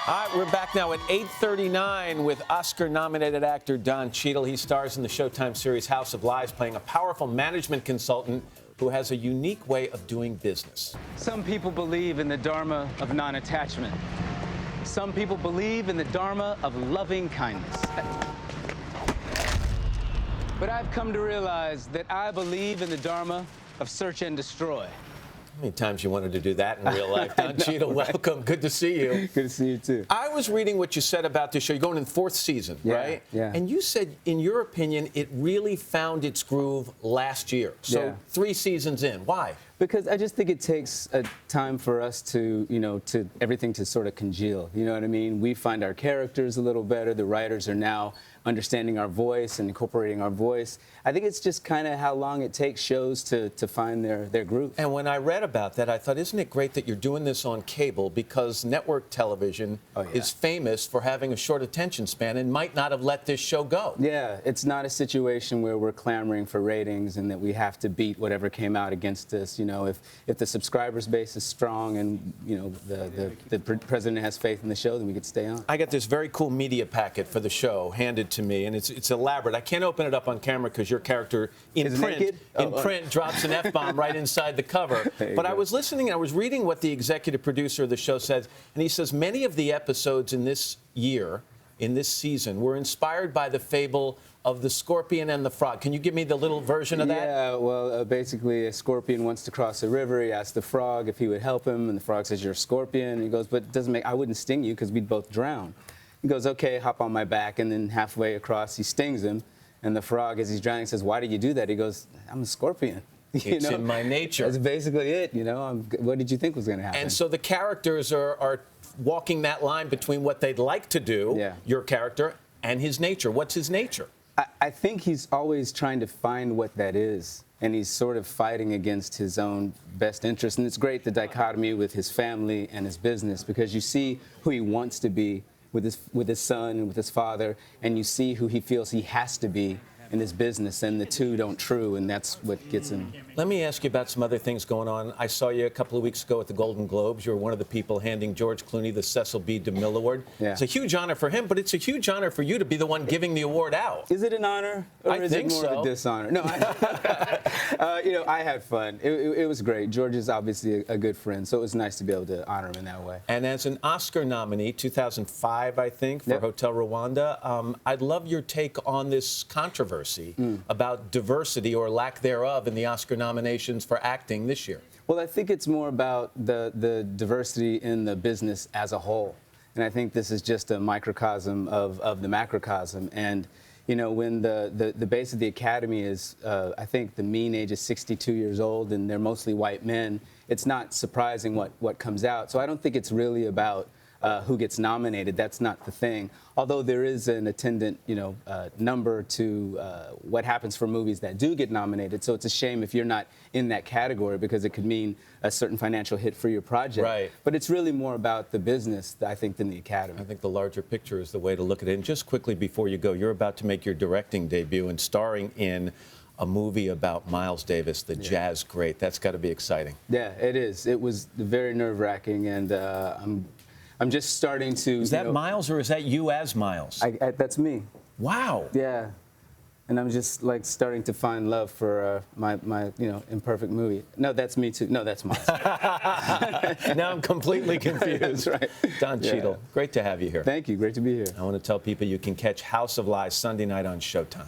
All right, we're back now at 8:39 with Oscar-nominated actor Don Cheadle. He stars in the Showtime series House of Lies, playing a powerful management consultant who has a unique way of doing business. Some people believe in the dharma of non-attachment. Some people believe in the dharma of loving kindness. But I've come to realize that I believe in the dharma of search and destroy. How many times you wanted to do that in real life? Don Cheadle, welcome. Good to see you. Good to see you, too. I was reading what you said about this show. You're going in the 4th season, right? Yeah. And you said, in your opinion, it really found its groove last year. So 3 seasons in. Why? Because I just think it takes a time for us to, to everything to sort of congeal. You know what I mean? We find our characters a little better. The writers are now understanding our voice and incorporating our voice. I think it's just kind of how long it takes shows to find their groove. And when I read about that, I thought, isn't it great that you're doing this on cable, because network television is famous for having a short attention span and might not have let this show go. Yeah, it's not a situation where we're clamoring for ratings and that we have to beat whatever came out against us. If the subscribers base is strong and the president has faith in the show, then we could stay on. I got this very cool media packet for the show handed to me, and it's elaborate. I can't open it up on camera because your character in print drops an F-bomb right inside the cover. But I was listening, and I was reading what the executive producer of the show says, and he says many of the episodes in this year, in this season, were inspired by the fable of the scorpion and the frog. Can you give me the little version of that? Yeah, well, basically a scorpion wants to cross a river. He asks the frog if he would help him, and the frog says, "You're a scorpion." And he goes, "But it doesn't make, I wouldn't sting you because we'd both drown." He goes, "Okay, hop on my back." And then halfway across, he stings him. And the frog, as he's drowning, says, "Why did you do that?" He goes, "I'm a scorpion." It's in my nature. That's basically it, What did you think was going to happen? And so the characters are walking that line between what they'd like to do, your character, and his nature. What's his nature? I think he's always trying to find what that is, and he's sort of fighting against his own best interest. And it's great, the dichotomy with his family and his business, because you see who he wants to be with his son and with his father, and you see who he feels he has to be in his business, and the two don't true, and that's what gets him. Let me ask you about some other things going on. I saw you a couple of weeks ago at the Golden Globes. You were one of the people handing George Clooney the Cecil B. DeMille Award. Yeah. It's a huge honor for him, but it's a huge honor for you to be the one giving the award out. Is it an honor, or I is think it more of a dishonor? No, I had fun. It was great. George is obviously a good friend, so it was nice to be able to honor him in that way. And as an Oscar nominee, 2005, I think, for Hotel Rwanda, I'd love your take on this controversy about diversity or lack thereof in the Oscar nominations for acting this year. Well, I think it's more about the diversity in the business as a whole. And I think this is just a microcosm of the macrocosm. And, when the base of the Academy is, I think the mean age is 62 years old, and they're mostly white men, it's not surprising what comes out. So I don't think it's really about who gets nominated. That's not the thing. Although there is an attendant, number to what happens for movies that do get nominated. So it's a shame if you're not in that category, because it could mean a certain financial hit for your project. Right. But it's really more about the business, I think, than the Academy. I think the larger picture is the way to look at it. And just quickly before you go, you're about to make your directing debut and starring in a movie about Miles Davis, the jazz great. That's got to be exciting. Yeah, it is. It was very nerve-wracking, and I'm just starting to. Is that Miles, or is that you as Miles? That's me. Wow. Yeah. And I'm just starting to find love for my imperfect movie. No, that's me too. No, that's Miles. Now I'm completely confused. That's right. Don Cheadle, great to have you here. Thank you. Great to be here. I want to tell people you can catch House of Lies Sunday night on Showtime.